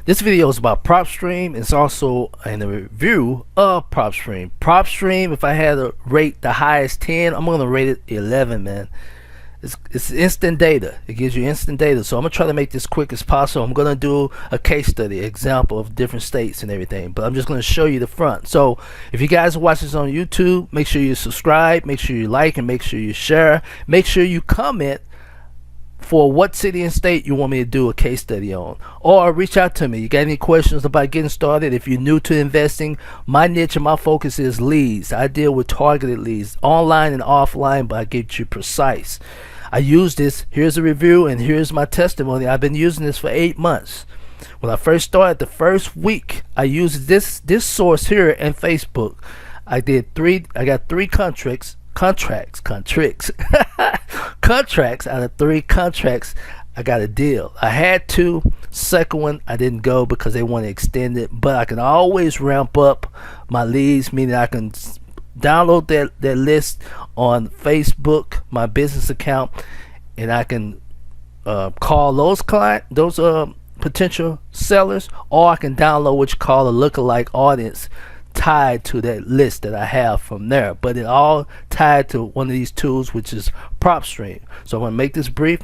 This video is about PropStream. It's also in a review of PropStream. PropStream, if I had to rate the highest 10, I'm going to rate it 11, man. It's instant data. It gives you instant data. So I'm going to try to make this quick as possible. I'm going to do a case study, example of different states and everything. But I'm just going to show you the front. So if you guys are watching this on YouTube, make sure you subscribe, make sure you like, and make sure you share. Make sure you comment for what city and state you want me to do a case study on, or reach out to me. You got any questions about getting started? If you're new to investing, my niche and my focus is leads. I deal with targeted leads, online and offline, but I get you precise. I use this. Here's a review and here's my testimony. I've been using this for 8 months. When I first started, the first week I used this source here and Facebook. I got three contracts contracts out of 3 contracts. I got a deal. I had 2. Second one I didn't go because they want to extend it, but I can always ramp up my leads, meaning I can download that list on Facebook, my business account, and I can call those potential sellers, or I can download what you call a lookalike audience tied to that list that I have from there, but it all tied to one of these tools, which is PropStream. So I'm going to make this brief,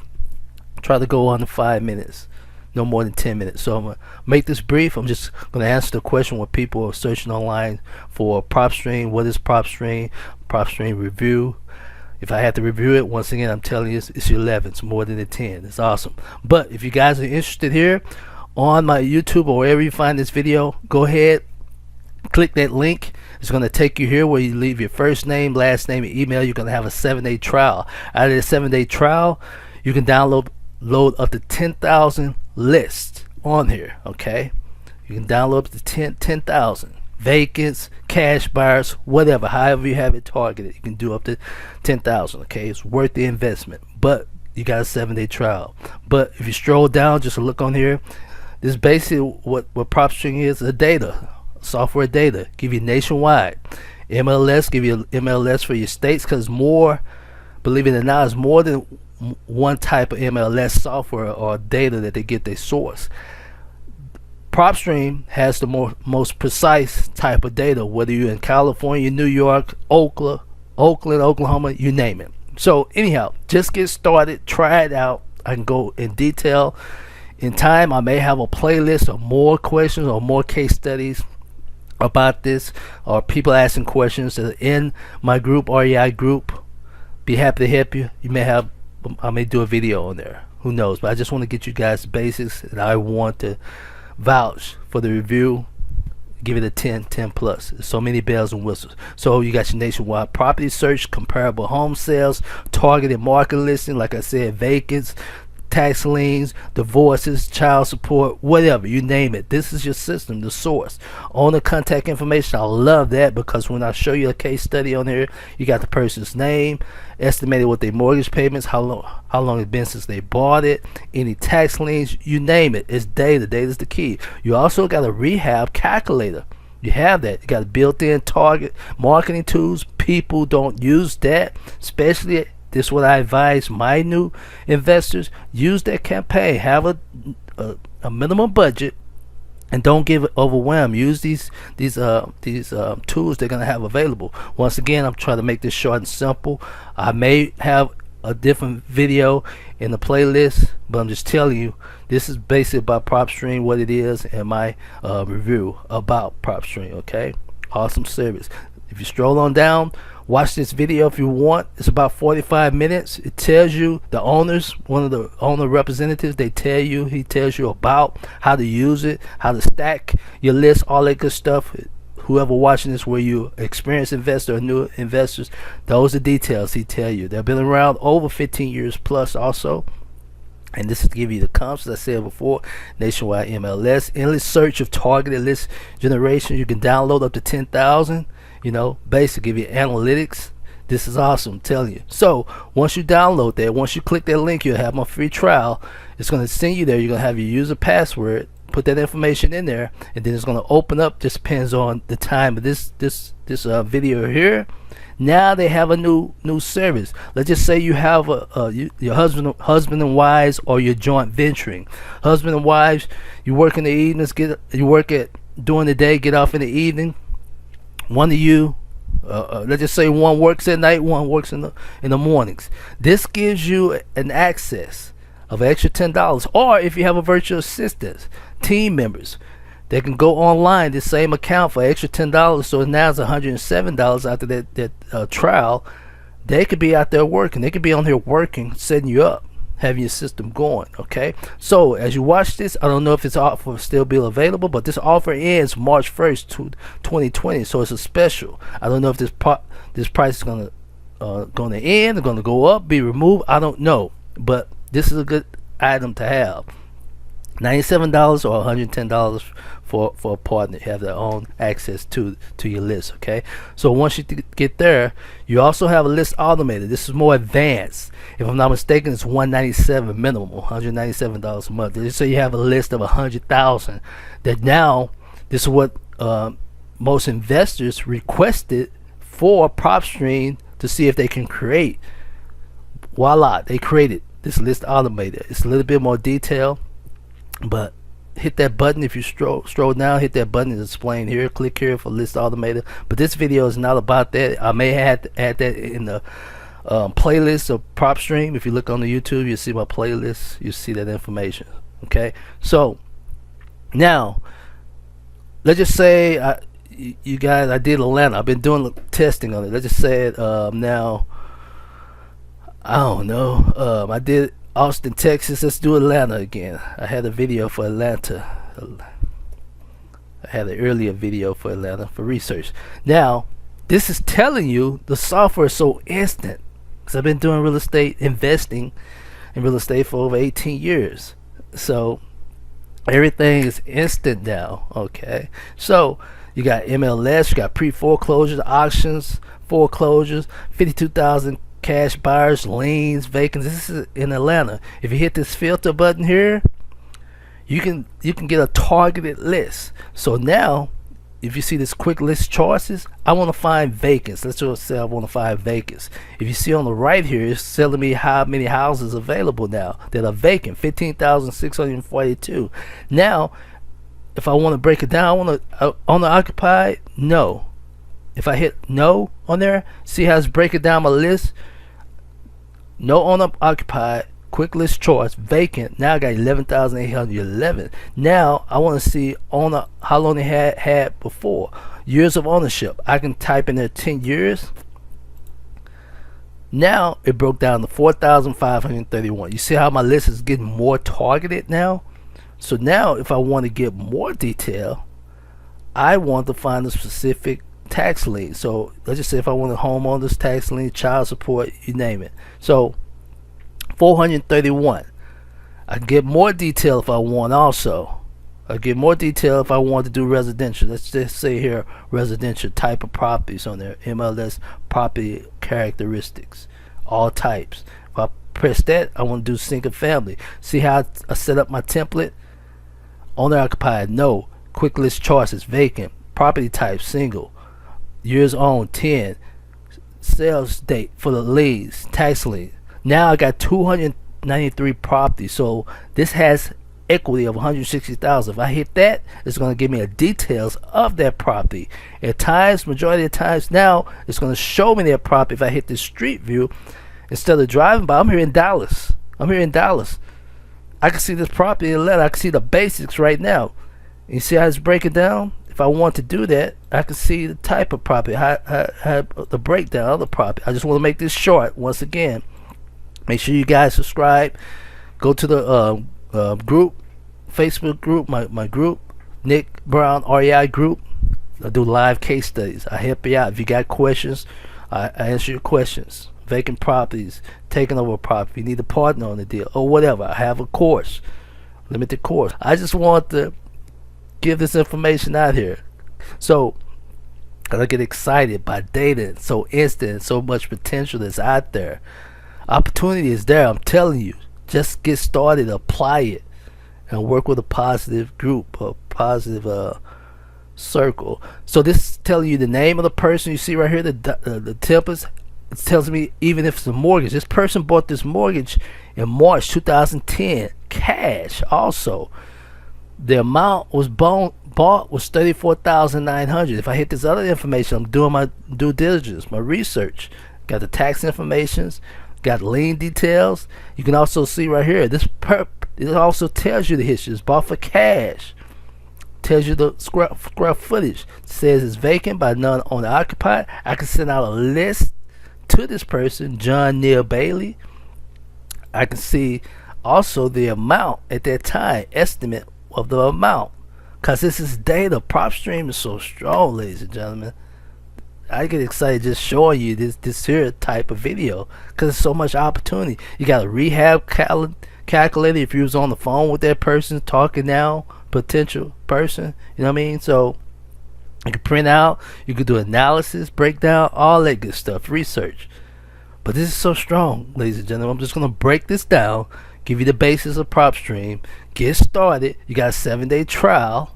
try to go under 5 minutes, no more than 10 minutes. So I'm going to make this brief. I'm just going to answer the question when people are searching online for PropStream. What is PropStream? PropStream review. If I had to review it, once again, I'm telling you, it's 11. It's more than a 10. It's awesome. But if you guys are interested here on my YouTube or wherever you find this video, go ahead, click that link. It's going to take you here where you leave your first name, last name, and email. You're going to have a 7-day trial. Out of the 7-day trial, you can load up to 10,000 lists on here. Okay, you can download up to 10,000 vacants, cash buyers, whatever, however you have it targeted. You can do up to 10,000. Okay, it's worth the investment, but you got a 7-day trial. But if you stroll down, just look on here. This is basically what PropStream is: a data software data. Give you nationwide MLS, give you MLS for your states, because more, believe it or not, is more than one type of MLS software or data that they get their source. PropStream has the most precise type of data, whether you're in California, New York, Oakland, Oklahoma, you name it. So anyhow, just get started, try it out. I can go in detail. In time, I may have a playlist of more questions or more case studies about this, or people asking questions that are in my group, REI group. Be happy to help you. I may do a video on there, who knows, but I just want to get you guys the basics, and I want to vouch for the review. Give it a 10 plus. There's so many bells and whistles. So you got your nationwide property search, comparable home sales, targeted market listing, like I said, vacants, tax liens, divorces, child support, whatever, you name it. This is your system, the source. Owner contact information, I love that, because when I show you a case study on here, you got the person's name, estimated what their mortgage payments, how long it's been since they bought it, any tax liens, you name it. It's data. Data is the key. You also got a rehab calculator. You have that. You got a built-in target marketing tools. People don't use that, especially. This is what I advise my new investors: use that campaign. Have a minimum budget, and don't get overwhelmed. Use these tools they're gonna have available. Once again, I'm trying to make this short and simple. I may have a different video in the playlist, but I'm just telling you, this is basically about PropStream, what it is, and my review about PropStream. Okay, awesome service. If you stroll on down, watch this video if you want. It's about 45 minutes. It tells you the owners, one of the owner representatives, he tells you about how to use it, how to stack your list, all that good stuff. Whoever watching this, where you experienced investor or new investors, those are details he tell you. They've been around over 15 years plus also. And this is to give you the comps, as I said before: nationwide MLS, endless search of targeted list generation. You can download up to 10,000. Basically give you analytics. This is awesome, I'm telling you. So once you download that, once you click that link, you'll have my free trial. It's going to send you there. You're going to have your user password, put that information in there, and then it's going to open up. Just depends on the time of this video here. Now they have a new service. Let's just say you have your husband and wives, or you're joint venturing. Husband and wives, you work in the evenings, during the day, get off in the evening. One of you, let's just say one works at night, one works in the mornings. This gives you an access of extra $10. Or if you have a virtual assistant, team members, they can go online, the same account, for extra $10. So now it's $107 after that trial. They could be out there working. They could be on here working, setting you up, having your system going. Okay. So as you watch this, I don't know if this offer will still be available, but this offer ends March 1st, 2020. So it's a special. I don't know if this price is gonna end, gonna go up, be removed. I don't know, but this is a good item to have. $97 or $110 for a partner. You have their own access to your list. Okay, so once you get there, you also have a list automated. This is more advanced. If I'm not mistaken, it's $197 minimum, $197 a month. So you have a list of 100,000. That now, this is what most investors requested for PropStream to see if they can create. Voila, they created this list automated. It's a little bit more detailed, but hit that button. If you scroll down, hit that button. It's explained here. Click here for list automated. But this video is not about that. I may have to add that in the playlist of PropStream. If you look on the YouTube, you'll see my playlist. You see that information. Okay, so now let's just say you guys, I did Atlanta. I've been doing testing on it. Let's just say it now. I don't know. I did Austin, Texas. Let's do Atlanta again. I had a video for Atlanta. I had an earlier video for Atlanta for research. Now, this is telling you the software is so instant. Because I've been doing real estate, investing in real estate for over 18 years. So, everything is instant now. Okay. So, you got MLS, you got pre-foreclosures, auctions, foreclosures, 52,000 cash buyers, liens, vacants. This is in Atlanta. If you hit this filter button here, you can get a targeted list. So now, if you see this quick list choices, I want to find vacants. Let's just say I want to find vacants. If you see on the right here, it's telling me how many houses available now that are vacant. 15,642. Now, if I want to break it down, I want to owner occupied. No. If I hit no on there, see how it's breaking down my list. No owner occupied, quick list choice, vacant. Now I got 11,811. Now I want to see owner, how long they had before. Years of ownership. I can type in there 10 years. Now it broke down to 4,531. You see how my list is getting more targeted now? So now if I want to get more detail, I want to find a specific tax lien. So let's just say if I want a homeowner's tax lien, child support, you name it. So 431. I can get more detail if I want. Also, I get more detail if I want to do residential. Let's just say here residential type of properties on there. MLS property characteristics, all types. If I press that, I want to do single family. See how I set up my template? Owner occupied, no. Quick list choices, vacant. Property type, single. Years owned, 10. Sales date for the liens, tax lien. Now I got 293 properties. So this has equity of 160,000. If I hit that, it's going to give me the details of that property. At times, majority of times now, it's going to show me that property. If I hit the street view, instead of driving by, I'm here in Dallas. I can see this property in Atlanta. I can see the basics right now. You see how it's breaking down? If I want to do that, I can see the type of property, how the breakdown of the property. I just want to make this short. Once again, make sure you guys subscribe. Go to the group, Facebook group, my group, Nick Brown REI group. I do live case studies. I help you out. If you got questions, I answer your questions. Vacant properties, taking over property. You need a partner on the deal or whatever. I have a course, limited course. I just want to give this information out here. So I get excited by data. It's so instant, so much potential that's out there. Opportunity is there. I'm telling you. Just get started, apply it, and work with a positive group, a positive circle. So this is telling you the name of the person. You see right here, the templates. It tells me even if it's a mortgage. This person bought this mortgage in March 2010, cash. Also, the amount was bought was $34,900. If I hit this other information, I'm doing my due diligence, my research. Got the tax informations, got lien details. You can also see right here. It also tells you the history. It's bought for cash. Tells you the square footage. It says it's vacant by none owner occupied. I can send out a list to this person, John Neil Bailey. I can see also the amount at that time, estimate of the amount, because this is data. PropStream is so strong, ladies and gentlemen. I get excited just showing you this here type of video because there's so much opportunity. You got a rehab calculator if you was on the phone with that person talking now, potential person, you know what I mean? So you can print out, you can do analysis, breakdown, all that good stuff, research. But this is so strong, ladies and gentlemen. I'm just going to break this down, give you the basis of PropStream, get started. You got a 7-day trial.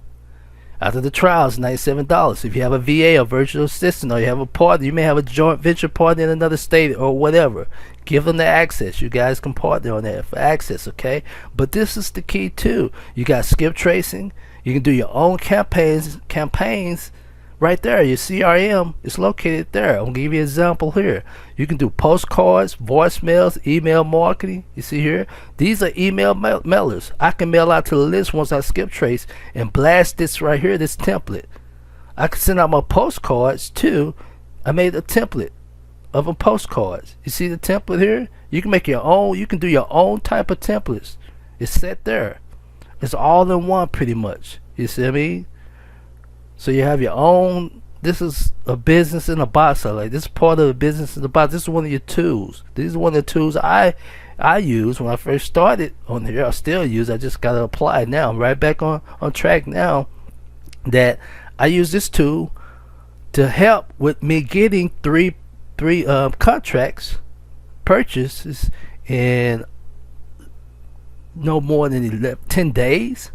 After the trial, it's $97. If you have a VA, a virtual assistant, or you have a partner, you may have a joint venture partner in another state or whatever. Give them the access. You guys can partner on that for access, okay? But this is the key too. You got skip tracing. You can do your own campaigns right there. Your CRM is located there. I'm gonna give you an example here. You can do postcards, voicemails, email marketing. You see here, these are email mailers. I can mail out to the list once I skip trace and blast this right here, this template. I can send out my postcards too. I made a template of a postcards. You see the template here? You can make your own. You can do your own type of templates. It's set there. It's all in one pretty much. You see what I mean? So you have your own. This is a business in a box. Like this is part of the business in the box. This is one of your tools. These are one of the tools I used when I first started on here. I still use. I just gotta apply it now. I'm right back on track now. That I use this tool to help with me getting three contracts purchases in no more than 10 days.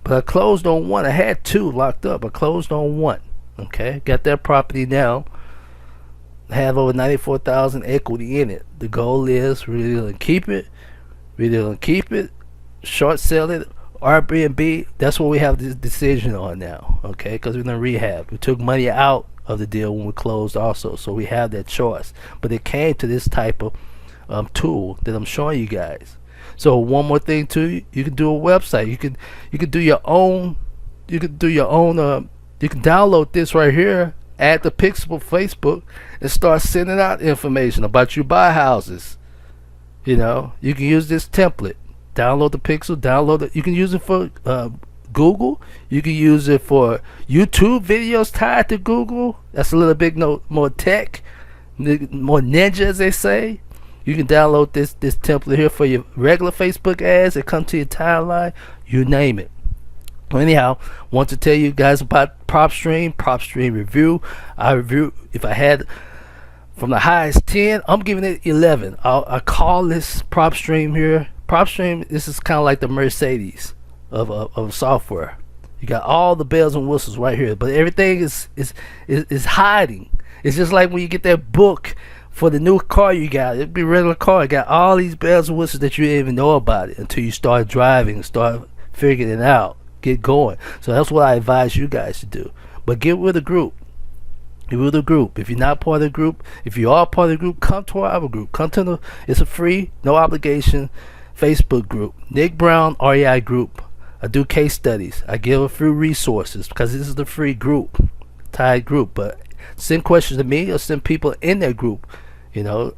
But I closed on one. I had 2 locked up. I closed on 1. Okay, got that property now. I have over 94,000 equity in it. The goal is really gonna keep it. Really gonna keep it. Short sell it. Airbnb. That's what we have this decision on now. Okay, because we're gonna rehab. We took money out of the deal when we closed also, so we have that choice. But it came to this type of tool that I'm showing you guys. So one more thing too, you can do a website. You can do your own. You can download this right here, add the Pixel Facebook, and start sending out information about you buy houses. You know, you can use this template. Download the Pixel. Download it. You can use it for Google. You can use it for YouTube videos tied to Google. That's a little bit more tech, more ninja, as they say. You can download this template here for your regular Facebook ads that come to your timeline. You name it. Well, anyhow, want to tell you guys about PropStream review. I review, if I had from the highest 10, I'm giving it 11. I call this PropStream here. PropStream, this is kind of like the Mercedes of software. You got all the bells and whistles right here, but everything is hiding. It's just like when you get that book for the new car you got. It'd be a regular car. It got all these bells and whistles that you didn't even know about it until you start driving and start figuring it out. Get going. So that's what I advise you guys to do. But get with a group. Get with a group. If you're not part of the group, if you are part of the group, come to our group. It's a free, no obligation Facebook group. Nick Brown REI group. I do case studies. I give a free resources because this is the free group, tied group. But send questions to me or send people in that group, you know,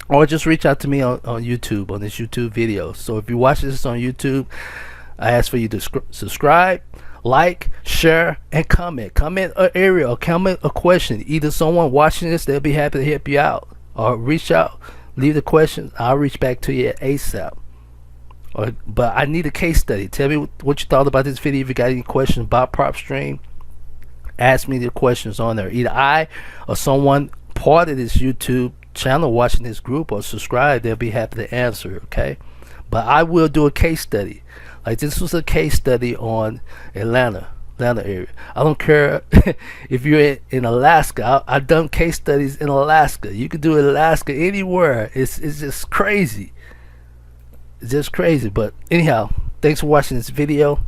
or just reach out to me on YouTube, on this YouTube video. So if you're watching this on YouTube, I ask for you to subscribe, like, share, and comment. Comment an area or comment a question. Either someone watching this, they'll be happy to help you out, or reach out, leave the questions. I'll reach back to you ASAP. But I need a case study. Tell me what you thought about this video. If you got any questions about PropStream, ask me the questions on there. Either I or someone part of this YouTube channel watching this group or subscribe, they'll be happy to answer. Okay, But I will do a case study. Like this was a case study on Atlanta area. I don't care if you're in Alaska. I've done case studies in Alaska. You can do Alaska anywhere. It's just crazy. It's just crazy. But anyhow, thanks for watching this video.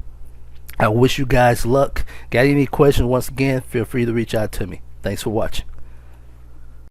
I wish you guys luck. Got any questions, once again, feel free to reach out to me. Thanks for watching.